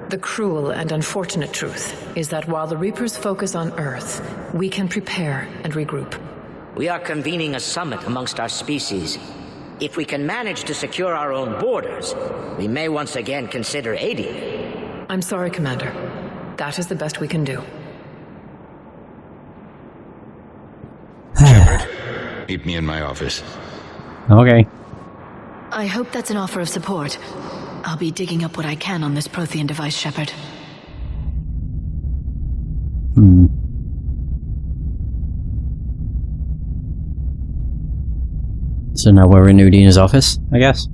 The cruel and unfortunate truth is that while the Reapers focus on Earth, we can prepare and regroup. We are convening a summit amongst our species. If we can manage to secure our own borders, we may once again consider aiding. I'm sorry, Commander. That is the best we can do. Shepard, meet me in my office. Okay. I hope that's an offer of support. I'll be digging up what I can on this Prothean device, Shepard. So now we're in Udina's office, I guess?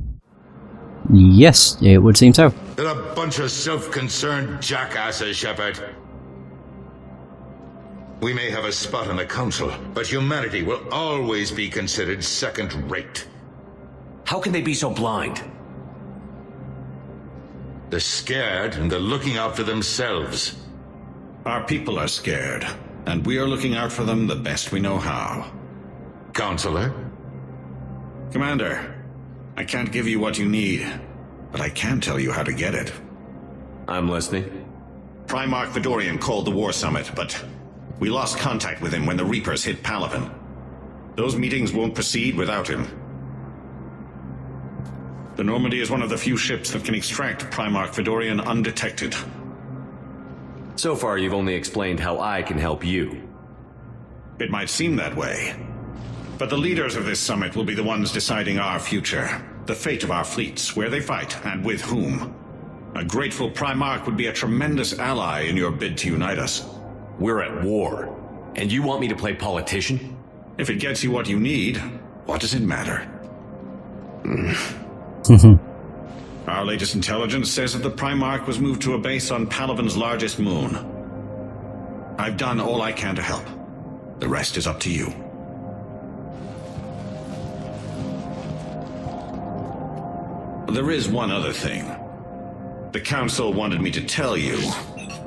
Yes, it would seem so. They're a bunch of self-concerned jackasses, Shepard. We may have a spot on the Council, but humanity will always be considered second-rate. How can they be so blind? They're scared, and they're looking out for themselves. Our people are scared, and we are looking out for them the best we know how. Counselor? Commander, I can't give you what you need, but I can tell you how to get it. I'm listening. Primarch Fedorian called the War Summit, but we lost contact with him when the Reapers hit Palaven. Those meetings won't proceed without him. The Normandy is one of the few ships that can extract Primarch Fedorian undetected. So far, you've only explained how I can help you. It might seem that way, but the leaders of this summit will be the ones deciding our future, the fate of our fleets, where they fight, and with whom. A grateful Primarch would be a tremendous ally in your bid to unite us. We're at war, and you want me to play politician? If it gets you what you need, what does it matter? Our latest intelligence says that the Primarch was moved to a base on Palaven's largest moon. I've done all I can to help. The rest is up to you. There is one other thing. The Council wanted me to tell you.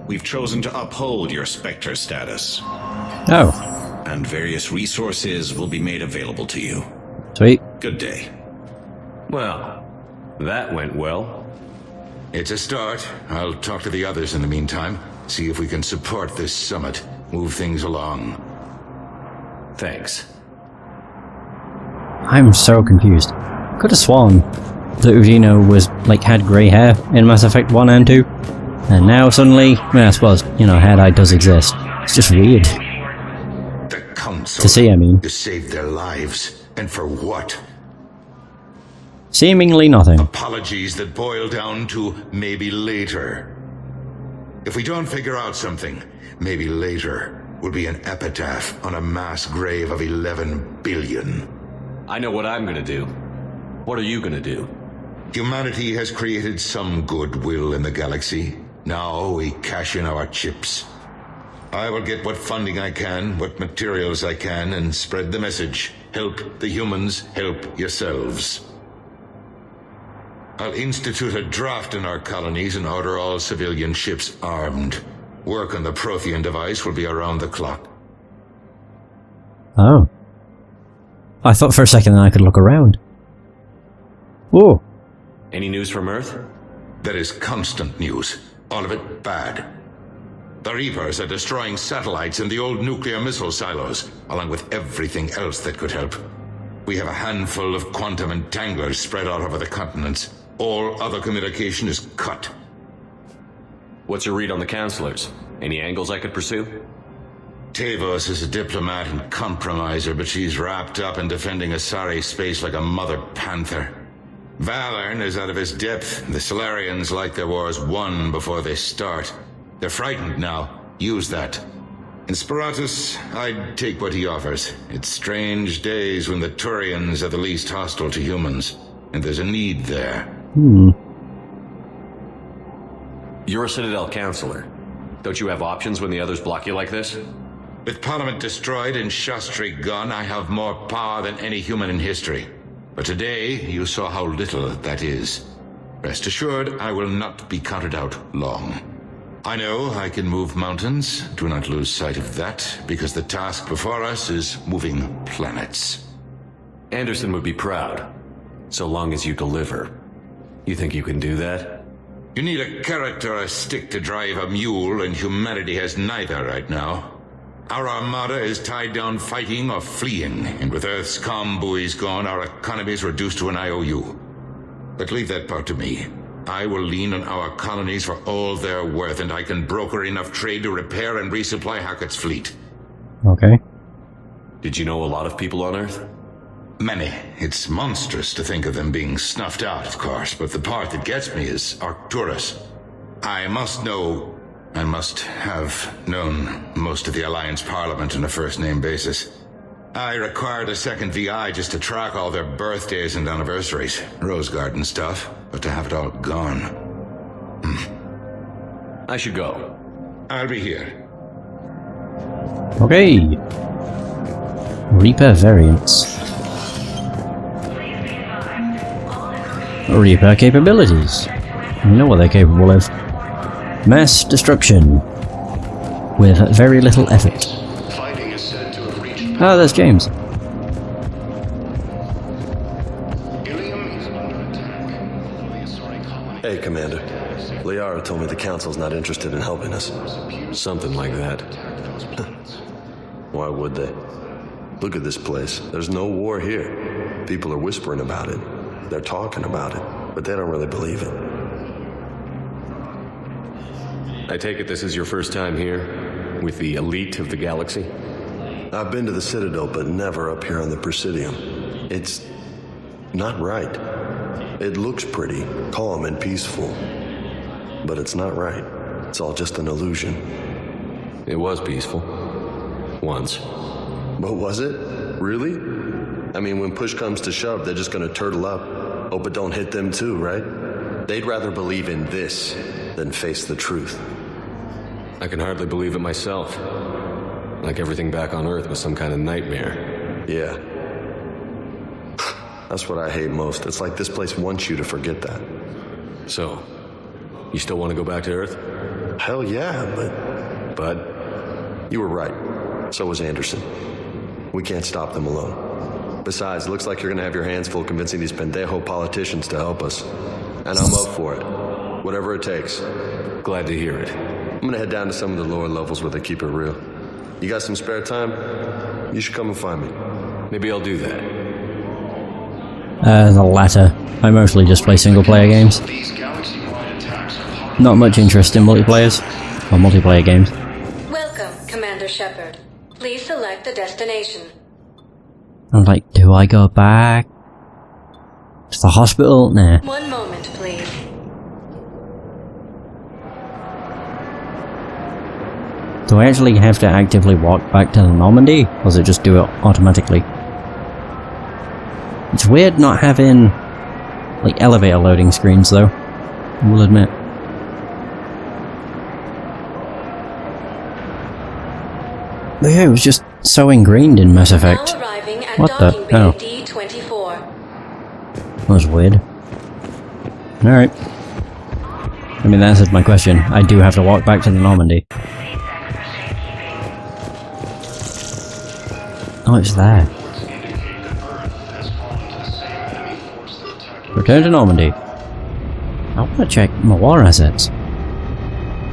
We've chosen to uphold your Spectre status. Oh. And various resources will be made available to you. Sweet. Good day. Well, that went well. It's a start. I'll talk to the others in the meantime. See if we can support this summit. Move things along. Thanks. I'm so confused. Could have sworn that Udina was, like, had grey hair in Mass Effect 1 and 2. And now suddenly, well, I suppose, you know, hair-dye does exist. It's just weird. The Council. To see, I mean. To save their lives. And for what? Seemingly nothing. Apologies that boil down to maybe later. If we don't figure out something, maybe later will be an epitaph on a mass grave of 11 billion. I know what I'm gonna do. What are you gonna do? Humanity has created some goodwill in the galaxy. Now we cash in our chips. I will get what funding I can, what materials I can, and spread the message. Help the humans, help yourselves. I'll institute a draft in our colonies and order all civilian ships armed. Work on the Prothean device will be around the clock. Oh. I thought for a second that I could look around. Whoa. Any news from Earth? There is constant news. All of it bad. The Reapers are destroying satellites in the old nuclear missile silos, along with everything else that could help. We have a handful of quantum entanglers spread out over the continents. All other communication is cut. What's your read on the counselors? Any angles I could pursue? Tavos is a diplomat and compromiser, but she's wrapped up in defending Asari space like a mother panther. Valorn is out of his depth. The Solarians like their wars won before they start. They're frightened now. Use that. In Sparatus, I'd take what he offers. It's strange days when the Turians are the least hostile to humans. And there's a need there. You're a Citadel counselor. Don't you have options when the others block you like this? With Parliament destroyed and Shastri gone, I have more power than any human in history. But today, you saw how little that is. Rest assured, I will not be counted out long. I know I can move mountains. Do not lose sight of that, because the task before us is moving planets. Anderson would be proud, so long as you deliver. You think you can do that? You need a carrot or a stick to drive a mule, and humanity has neither right now. Our armada is tied down fighting or fleeing, and with Earth's comm buoys gone, our economy is reduced to an IOU. But leave that part to me. I will lean on our colonies for all they're worth, and I can broker enough trade to repair and resupply Hackett's fleet. Okay. Did you know a lot of people on Earth? Many. It's monstrous to think of them being snuffed out, of course, but the part that gets me is Arcturus. I must have known most of the Alliance Parliament on a first-name basis. I required a second VI just to track all their birthdays and anniversaries. Rose Garden stuff, but to have it all gone. I should go. I'll be here. Okay. Reaper variants. Reaper capabilities. You know what they're capable of. Mass destruction. With very little effort. Oh, there's James. Hey, Commander. Liara told me the Council's not interested in helping us. Something like that. Why would they? Look at this place. There's no war here. People are whispering about it. They're talking about it, but they don't really believe it. I take it this is your first time here, with the elite of the galaxy? I've been to the Citadel, but never up here on the Presidium. It's not right. It looks pretty, calm and peaceful, but it's not right. It's all just an illusion. It was peaceful. Once. But was it? Really? I mean, when push comes to shove, they're just gonna turtle up. Hope it don't hit them too, right? They'd rather believe in this than face the truth. I can hardly believe it myself. Like everything back on Earth was some kind of nightmare. Yeah. That's what I hate most. It's like this place wants you to forget that. So, you still want to go back to Earth? Hell yeah, But you were right. So was Anderson. We can't stop them alone. Besides, it looks like you're gonna have your hands full convincing these pendejo politicians to help us. And I'm up for it. Whatever it takes. glad to hear it. I'm gonna head down to some of the lower levels where they keep it real. You got some spare time? You should come and find me. Maybe I'll do that. The latter. I mostly just play single-player games. Not much interest in multiplayers, or multiplayer games. Welcome, Commander Shepard. Please select the destination. I'm like, do I go back to the hospital? Nah. 1 moment, please. Do I actually have to actively walk back to the Normandy, or does it just do it automatically? It's weird not having, like, elevator loading screens, though. I will admit. But yeah, it was just so ingrained in Mass Effect. Now arriving at What the? docking bay Oh. D-24. That was weird. Alright. I mean, that answered my question. I do have to walk back to the Normandy. Oh, it's there. Return to Normandy. I want to check my war assets.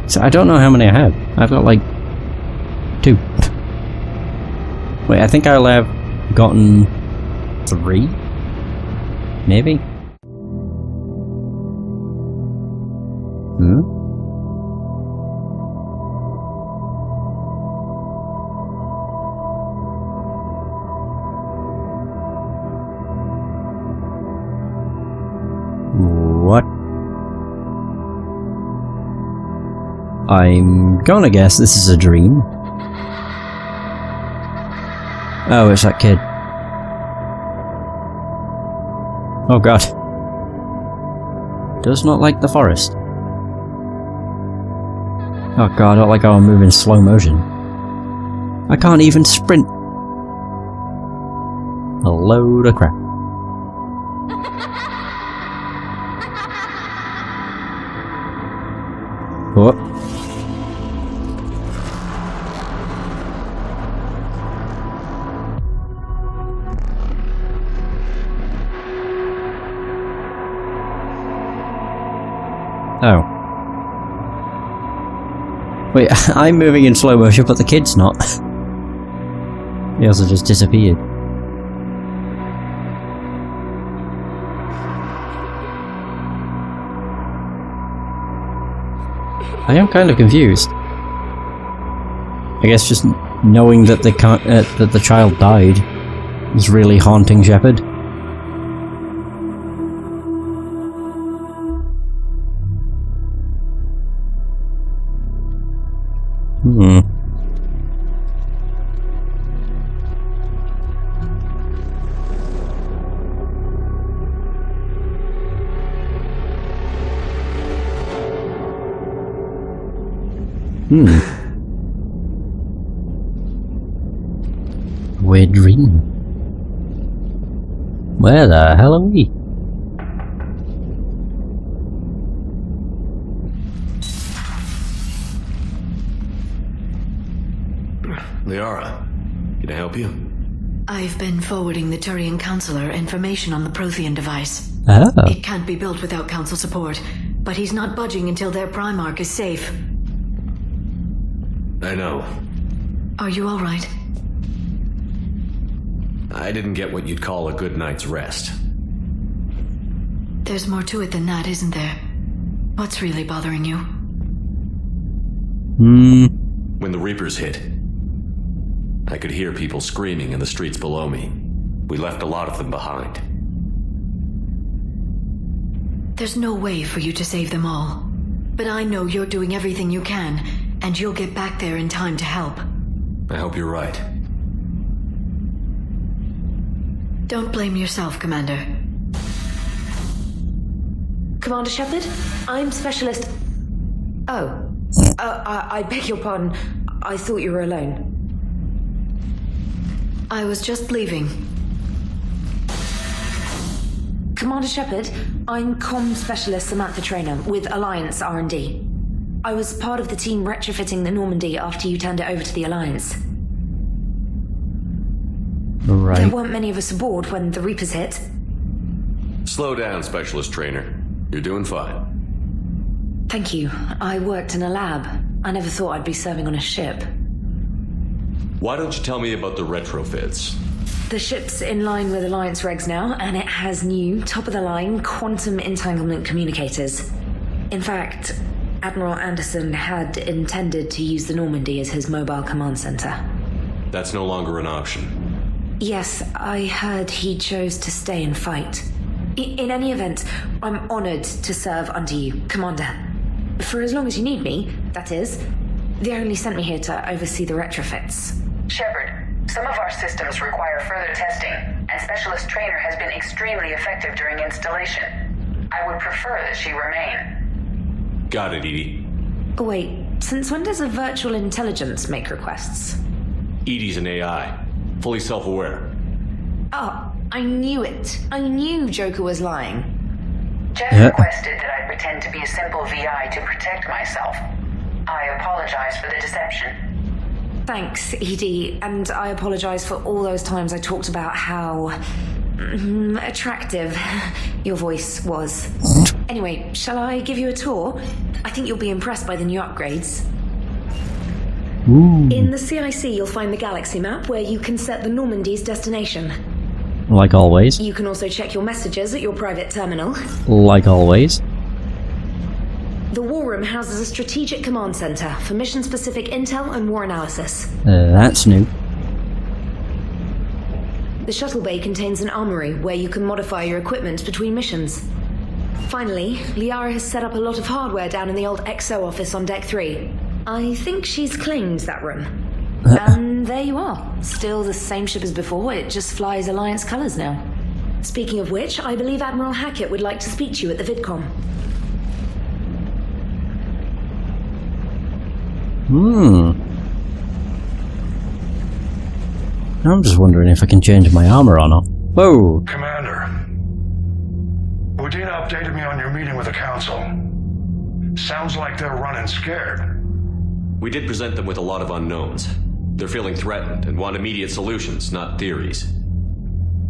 So I don't know how many I have. I've got like 2. Wait, I think I'll have gotten 3? Maybe? Hmm? What? I'm gonna guess this is a dream. Oh, it's that kid. Oh god. Does not like the forest. Oh god, I don't like how I'm moving in slow motion. I can't even sprint. A load of crap. What? Oh. Wait, I'm moving in slow motion, but the kid's not. He also just disappeared. I am kind of confused. I guess just knowing that that the child died is really haunting Shepard. Weird dream. Where the hell are we? Liara, can I help you? I've been forwarding the Turian Counselor information on the Prothean device. Oh. It can't be built without Council support, but he's not budging until their Primarch is safe. I know. Are you alright? I didn't get what you'd call a good night's rest. There's more to it than that, isn't there? What's really bothering you? When the Reapers hit, I could hear people screaming in the streets below me. We left a lot of them behind. There's no way for you to save them all. But I know you're doing everything you can, and you'll get back there in time to help. I hope you're right. Don't blame yourself, Commander. Commander Shepard, I'm Specialist... Oh. I beg your pardon. I thought you were alone. I was just leaving. Commander Shepard, I'm Comm Specialist Samantha Traynor with Alliance R&D. I was part of the team retrofitting the Normandy after you turned it over to the Alliance. Right. There weren't many of us aboard when the Reapers hit. Slow down, Specialist Trainer. You're doing fine. Thank you. I worked in a lab. I never thought I'd be serving on a ship. Why don't you tell me about the retrofits? The ship's in line with Alliance regs now, and it has new, top-of-the-line quantum entanglement communicators. In fact, Admiral Anderson had intended to use the Normandy as his mobile command center. That's no longer an option. Yes, I heard he chose to stay and fight. In any event, I'm honored to serve under you, Commander. For as long as you need me, that is. They only sent me here to oversee the retrofits. Shepard, some of our systems require further testing, and Specialist Trainer has been extremely effective during installation. I would prefer that she remain. Got it, Edie. Oh, wait, since when does a virtual intelligence make requests? Edie's an AI, fully self-aware. Oh, I knew it. I knew Joker was lying. Jeff requested that I pretend to be a simple VI to protect myself. I apologize for the deception. Thanks, Edie, and I apologize for all those times I talked about how... attractive your voice was. Anyway, shall I give you a tour? I think you'll be impressed by the new upgrades. Ooh. In the CIC, you'll find the galaxy map where you can set the Normandy's destination. Like always. You can also check your messages at your private terminal. Like always. The War Room houses a strategic command center for mission-specific intel and war analysis. That's new. The shuttle bay contains an armory where you can modify your equipment between missions. Finally, Liara has set up a lot of hardware down in the old XO office on Deck 3. I think she's claimed that room. And there you are. Still the same ship as before, it just flies Alliance colors now. Speaking of which, I believe Admiral Hackett would like to speak to you at the VidCom. I'm just wondering if I can change my armor or not. Whoa! Commander, Udina updated me on your meeting with the Council. Sounds like they're running scared. We did present them with a lot of unknowns. They're feeling threatened and want immediate solutions, not theories.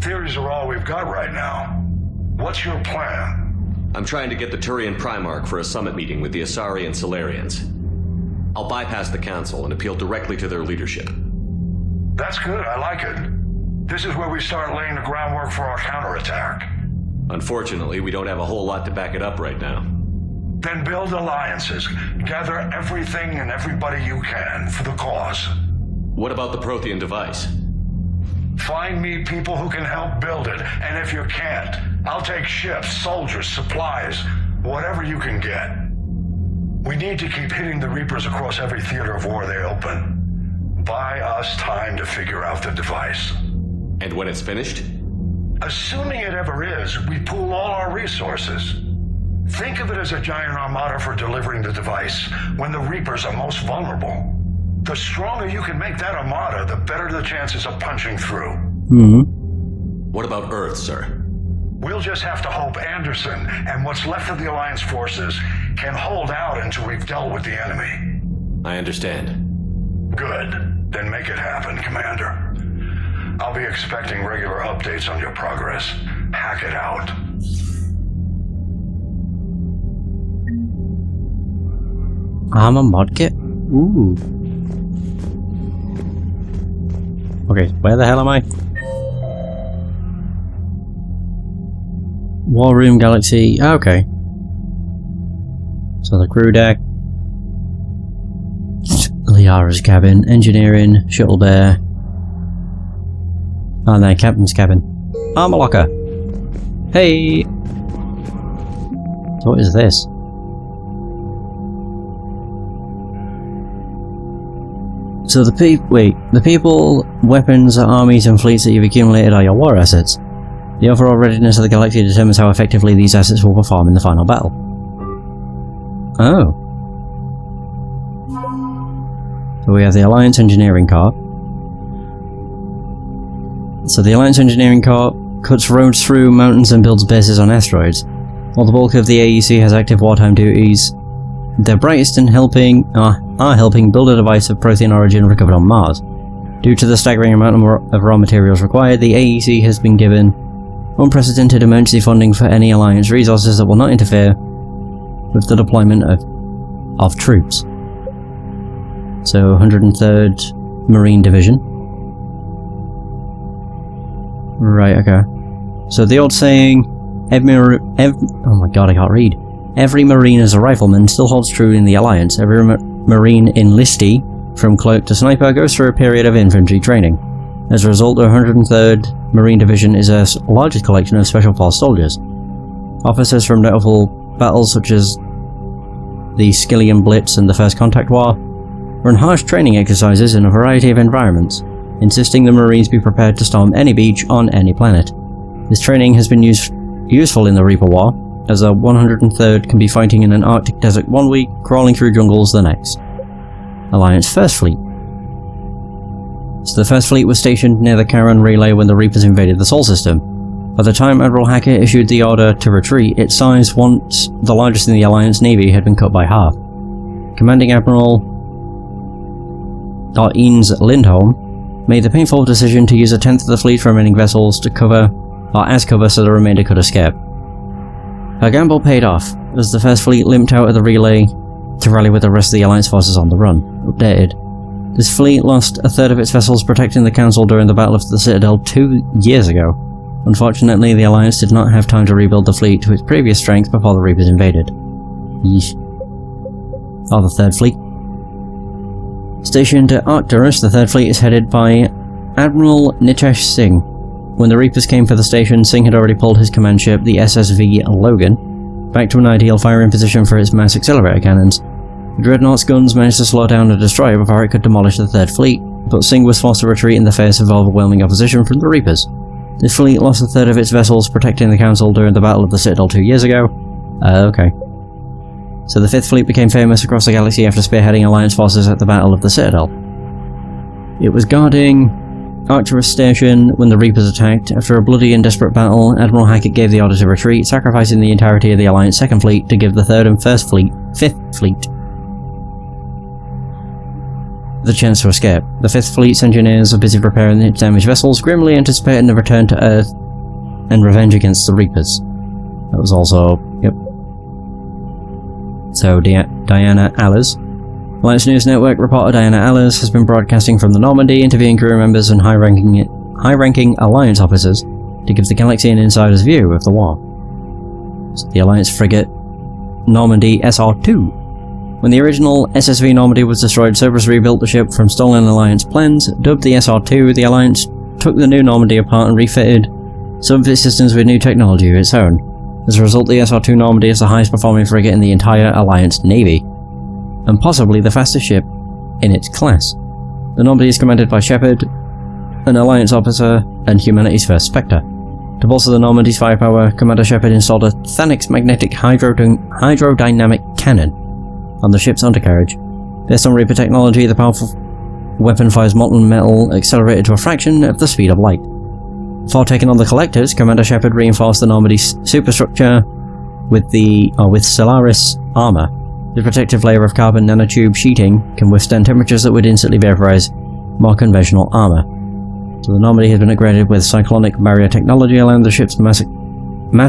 Theories are all we've got right now. What's your plan? I'm trying to get the Turian Primarch for a summit meeting with the Asari and Solarians. I'll bypass the Council and appeal directly to their leadership. That's good, I like it. This is where we start laying the groundwork for our counterattack. Unfortunately, we don't have a whole lot to back it up right now. Then build alliances. Gather everything and everybody you can for the cause. What about the Prothean device? Find me people who can help build it, and if you can't, I'll take ships, soldiers, supplies, whatever you can get. We need to keep hitting the Reapers across every theater of war they open. Buy us time to figure out the device. And when it's finished? Assuming it ever is, we pool all our resources. Think of it as a giant armada for delivering the device when the Reapers are most vulnerable. The stronger you can make that armada, the better the chances of punching through. What about Earth, sir? We'll just have to hope Anderson and what's left of the Alliance forces can hold out until we've dealt with the enemy. I understand. Good. Then make it happen, Commander. I'll be expecting regular updates on your progress. Hack it out. Armor mod kit? Ooh. Okay, where the hell am I? War room, galaxy. Okay. So the crew deck. Liara's cabin. Engineering. Shuttle bay. And then captain's cabin. Armor locker. Hey! So what is this? So the people, weapons, armies and fleets that you've accumulated are your war assets. The overall readiness of the galaxy determines how effectively these assets will perform in the final battle. Oh. So we have the Alliance Engineering Corps. So the Alliance Engineering Corps cuts roads through mountains and builds bases on asteroids. While the bulk of the AEC has active wartime duties, they're brightest in are helping build a device of Prothean origin recovered on Mars. Due to the staggering amount of raw materials required, the AEC has been given unprecedented emergency funding for any Alliance resources that will not interfere with the deployment of troops. So 103rd Marine Division. Right, okay. So the old saying, oh my god, I can't read. Every Marine is a rifleman still holds true in the Alliance. Every Marine enlistee, from clerk to sniper, goes through a period of infantry training. As a result, the 103rd Marine Division is a largest collection of Special Force soldiers. Officers from notable battles such as the Skillian Blitz and the First Contact War run harsh training exercises in a variety of environments, insisting the Marines be prepared to storm any beach on any planet. This training has been useful in the Reaper War, as the 103rd can be fighting in an Arctic desert one week, crawling through jungles the next. Alliance First Fleet. So the First Fleet was stationed near the Charon Relay when the Reapers invaded the Sol System. By the time Admiral Hackett issued the order to retreat, its size, once the largest in the Alliance Navy, had been cut by half. Commanding Admiral Ines Lindholm made the painful decision to use a tenth of the fleet's remaining vessels to cover so the remainder could escape. Her gamble paid off, as the First Fleet limped out of the relay to rally with the rest of the Alliance forces on the run. Updated. This fleet lost a third of its vessels protecting the Council during the Battle of the Citadel 2 years ago. Unfortunately, the Alliance did not have time to rebuild the fleet to its previous strength before the Reapers invaded. Yeesh. Oh, the Third Fleet. Stationed at Arcturus, the Third Fleet is headed by Admiral Nitesh Singh. When the Reapers came for the station, Singh had already pulled his command ship, the SSV Logan, back to an ideal firing position for its mass accelerator cannons. The Dreadnought's guns managed to slow down a destroyer before it could demolish the Third Fleet, but Singh was forced to retreat in the face of overwhelming opposition from the Reapers. This fleet lost a third of its vessels protecting the Council during the Battle of the Citadel 2 years ago. Okay. So the Fifth Fleet became famous across the galaxy after spearheading Alliance forces at the Battle of the Citadel. It was guarding Arcturus Station when the Reapers attacked. After a bloody and desperate battle, Admiral Hackett gave the order to retreat, sacrificing the entirety of the Alliance Second Fleet to give the Third and Fifth Fleet the chance to escape. The Fifth Fleet's engineers are busy repairing its damaged vessels, grimly anticipating the return to Earth and revenge against the Reapers. That was also... yep. So Diana Allers, Alliance News Network reporter Diana Allers has been broadcasting from the Normandy, interviewing crew members and high-ranking Alliance officers to give the galaxy an insider's view of the war. So the Alliance frigate Normandy SR-2. When the original SSV Normandy was destroyed, Cerberus rebuilt the ship from stolen Alliance plans. Dubbed the SR-2, the Alliance took the new Normandy apart and refitted some of its systems with new technology of its own. As a result, the SR-2 Normandy is the highest performing frigate in the entire Alliance Navy, and possibly the fastest ship in its class. The Normandy is commanded by Shepard, an Alliance officer and humanity's first Spectre. To bolster the Normandy's firepower, Commander Shepard installed a Thanix magnetic hydrodynamic cannon on the ship's undercarriage. Based on Reaper technology, the powerful weapon fires molten metal accelerated to a fraction of the speed of light. Before taking on the Collectors, Commander Shepard reinforced the Normandy's superstructure with Stellaris armor. The protective layer of carbon nanotube sheeting can withstand temperatures that would instantly vaporize more conventional armor. So the Normandy has been upgraded with cyclonic barrier technology, allowing the ship's mass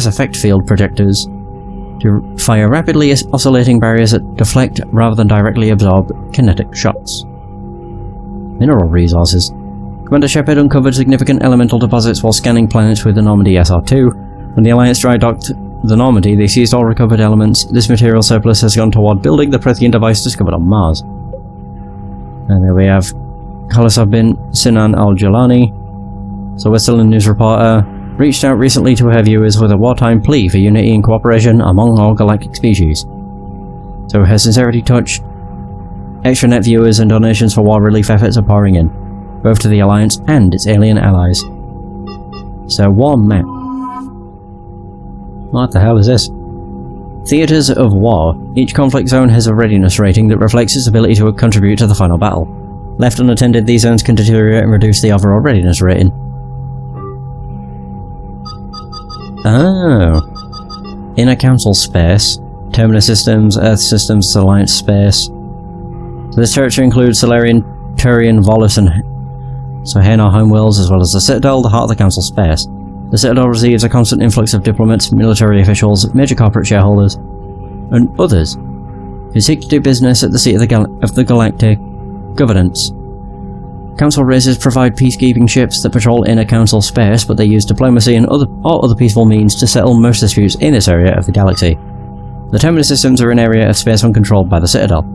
effect field projectors to fire rapidly oscillating barriers that deflect rather than directly absorb kinetic shots. Mineral resources. Commander Shepard uncovered significant elemental deposits while scanning planets with the Normandy SR-2. When the Alliance dry docked the Normandy, they seized all recovered elements. This material surplus has gone toward building the Prothean device discovered on Mars. And there we have Khalasab bin Sinan al-Jalani. So Westerland news reporter reached out recently to her viewers with a wartime plea for unity and cooperation among all galactic species. So her sincerity touched extranet viewers, and donations for war relief efforts are pouring in, both to the Alliance and its alien allies. So war map. What the hell is this? Theaters of war. Each conflict zone has a readiness rating that reflects its ability to contribute to the final battle. Left unattended, these zones can deteriorate and reduce the overall readiness rating. Oh. Inner Council space. Terminus systems, Earth systems, Alliance space. So this territory includes Solarian, Turian, Volus, and Hanar homeworlds, as well as the Citadel, the heart of the Council space. The Citadel receives a constant influx of diplomats, military officials, major corporate shareholders, and others who seek to do business at the seat of the galactic governance. Council races provide peacekeeping ships that patrol inner Council space, but they use diplomacy and other peaceful means to settle most disputes in this area of the galaxy. The Terminus systems are an area of space uncontrolled by the Citadel.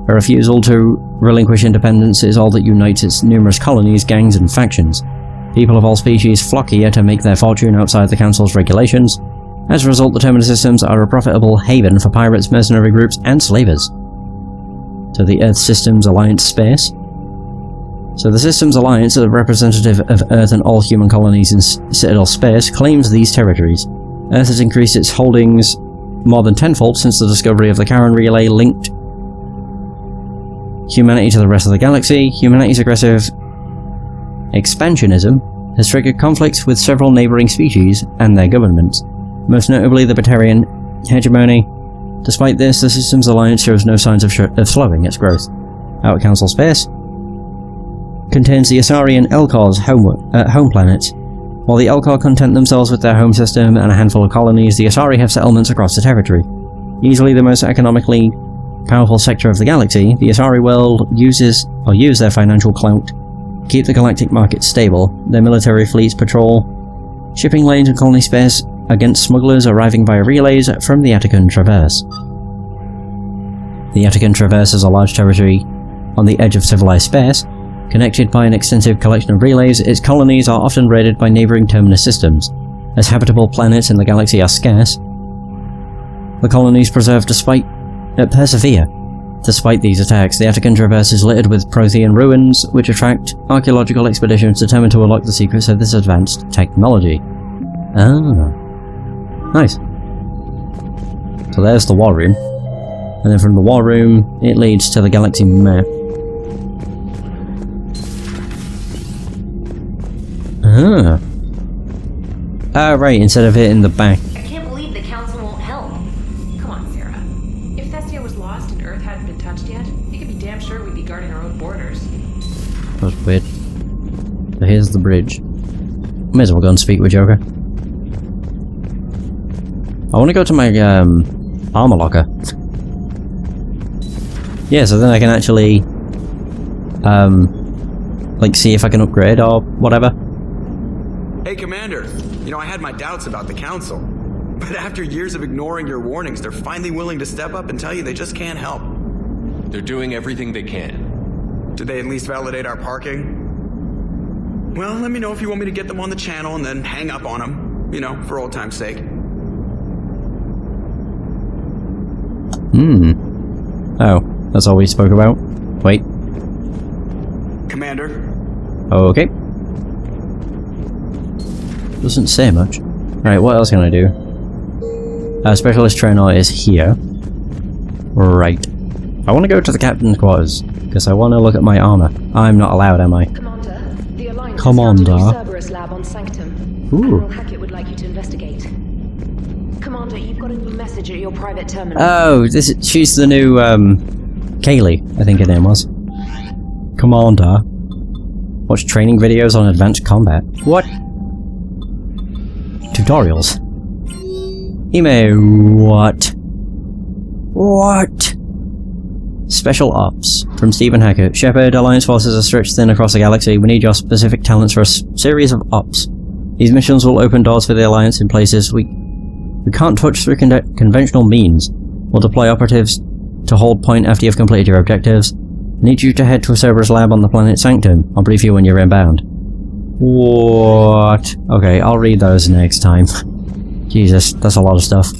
A refusal to relinquish independence is all that unites its numerous colonies, gangs, and factions. People of all species flock here to make their fortune outside the Council's regulations. As a result, the Terminus systems are a profitable haven for pirates, mercenary groups, and slavers. So the Earth Systems Alliance space. So the Systems Alliance, a representative of Earth and all human colonies in Citadel space, claims these territories. Earth has increased its holdings more than tenfold since the discovery of the Karen Relay linked humanity to the rest of the galaxy. Humanity's aggressive expansionism has triggered conflicts with several neighbouring species and their governments, most notably the Batarian hegemony. Despite this, the Systems Alliance shows no signs of slowing its growth. Outer Council space contains the Asari and Elcor's home planets. While the Elcor content themselves with their home system and a handful of colonies, the Asari have settlements across the territory. Easily the most economically powerful sector of the galaxy, the Asari world use their financial clout to keep the galactic market stable. Their military fleets patrol shipping lanes and colony space against smugglers arriving via relays from the Attican Traverse. The Attican Traverse is a large territory on the edge of civilized space. Connected by an extensive collection of relays, its colonies are often raided by neighbouring Terminus systems. As habitable planets in the galaxy are scarce, the colonies persevere despite these attacks. The Attican Traverse is littered with Prothean ruins, which attract archaeological expeditions determined to unlock the secrets of this advanced technology. Ah. Nice. So there's the war room. And then from the war room, it leads to the galaxy map. Ah. Ah, right, instead of it in the back. I can't believe the council won't help. Come on, Sarah. If Thestia was lost and Earth hadn't been touched yet, you could be damn sure we'd be guarding our own borders. That was weird. So here's the bridge. May as well go and speak with Joker. I want to go to my armor locker. Yeah, so then I can actually, like, see if I can upgrade or whatever. Hey, Commander. You know, I had my doubts about the Council. But after years of ignoring your warnings, they're finally willing to step up and tell you they just can't help. They're doing everything they can. Did they at least validate our parking? Well, let me know if you want me to get them on the channel and then hang up on them. You know, for old time's sake. Oh, that's all we spoke about? Wait. Commander? Okay. Doesn't say much. Alright, what else can I do? Specialist trainer is here. Right. I want to go to the captain's quarters, because I want to look at my armor. I'm not allowed, am I? Commander, the Alliance Commander. has founded a Cerberus lab on Sanctum. Ooh. Admiral Hackett would like you to investigate. Commander, you've got a new message at your private terminal. Oh, she's the new, Kaylee, I think her name was. Commander. Watch training videos on advanced combat. What? Tutorials. Email. What? What? Special Ops. From Stephen Hackett. Shepard, Alliance forces are stretched thin across the galaxy. We need your specific talents for a series of ops. These missions will open doors for the Alliance in places we can't touch through conventional means. We'll deploy operatives to hold point after you've completed your objectives. Need you to head to a Cerberus lab on the planet Sanctum. I'll brief you when you're inbound. What? Okay, I'll read those next time. Jesus, that's a lot of stuff.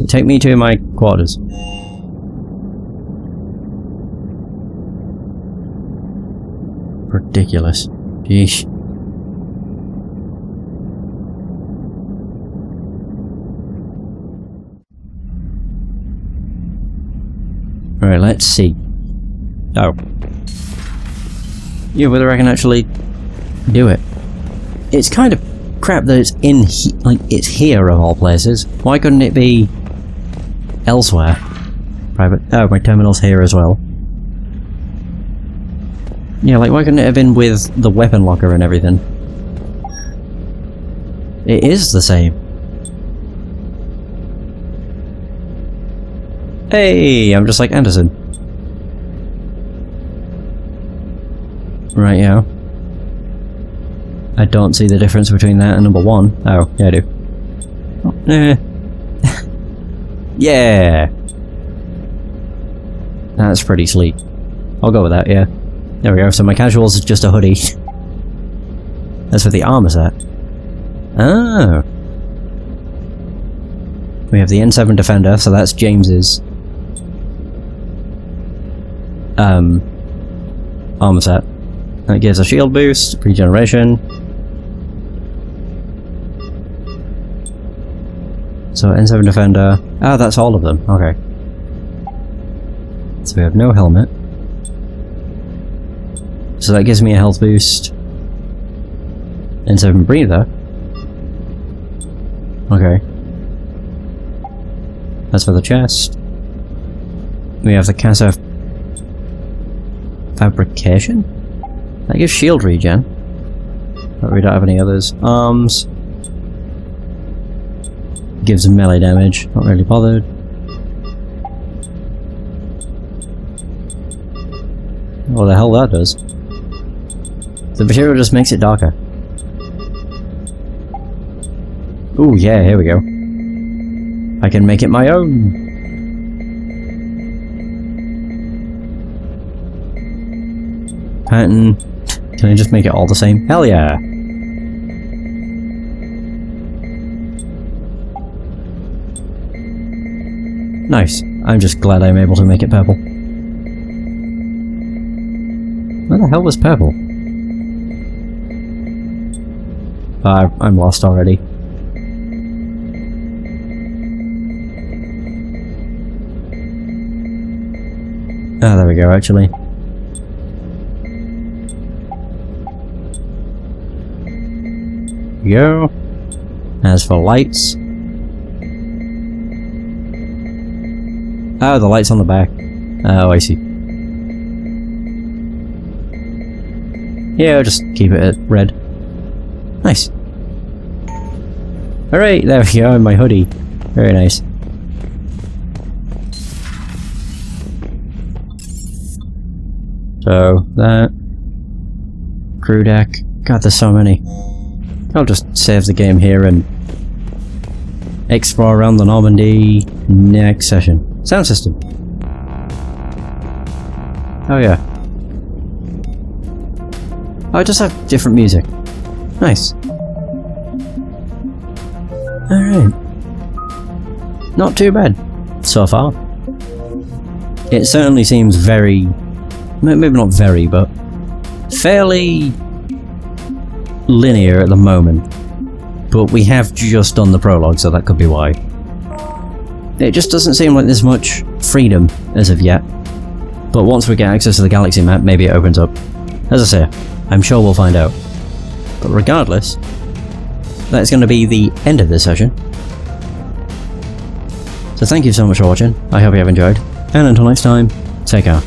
Take me to my quarters. Ridiculous. Yeesh. Alright, let's see. Oh. Yeah, whether I can actually do it. It's kind of crap that it's it's here of all places. Why couldn't it be elsewhere? Private. Oh, my terminal's here as well. Yeah, like why couldn't it have been with the weapon locker and everything? It is the same. Hey, I'm just like Anderson. Right, yeah. I don't see the difference between that and number 1. Oh, yeah I do. Oh, eh. Yeah! That's pretty sleek. I'll go with that, yeah. There we go, so my casuals is just a hoodie. That's what the armor's at. Oh. We have the N7 Defender, so that's James's armor set. That gives a shield boost, regeneration. So N7 Defender. Ah, that's all of them. Okay. So we have no helmet. So that gives me a health boost. N7 Breather. Okay. That's for the chest. We have the Casa Fabrication? That gives shield regen. But we don't have any others. Arms. Gives melee damage. Not really bothered. What the hell that does? The material just makes it darker. Ooh, yeah, here we go. I can make it my own. Pattern. Can I just make it all the same? Hell yeah! Nice. I'm just glad I'm able to make it purple. Where the hell was purple? I'm lost already. Ah, there we go, actually. Go. As for lights... Oh, the light's on the back. Oh, I see. Yeah, I'll just keep it at red. Nice. Alright, there we go, in my hoodie. Very nice. So, that. Crew deck. God, there's so many. I'll just save the game here and explore around the Normandy next session. Sound system. Oh yeah. Oh, I just have different music. Nice. Alright. Not too bad, so far. It certainly seems very... maybe not very, but fairly linear at the moment. But we have just done the prologue, so that could be why. It just doesn't seem like there's much freedom as of yet. But once we get access to the galaxy map, maybe it opens up. As I say, I'm sure we'll find out. But regardless, that's going to be the end of this session. So thank you so much for watching, I hope you have enjoyed, and until next time, take care.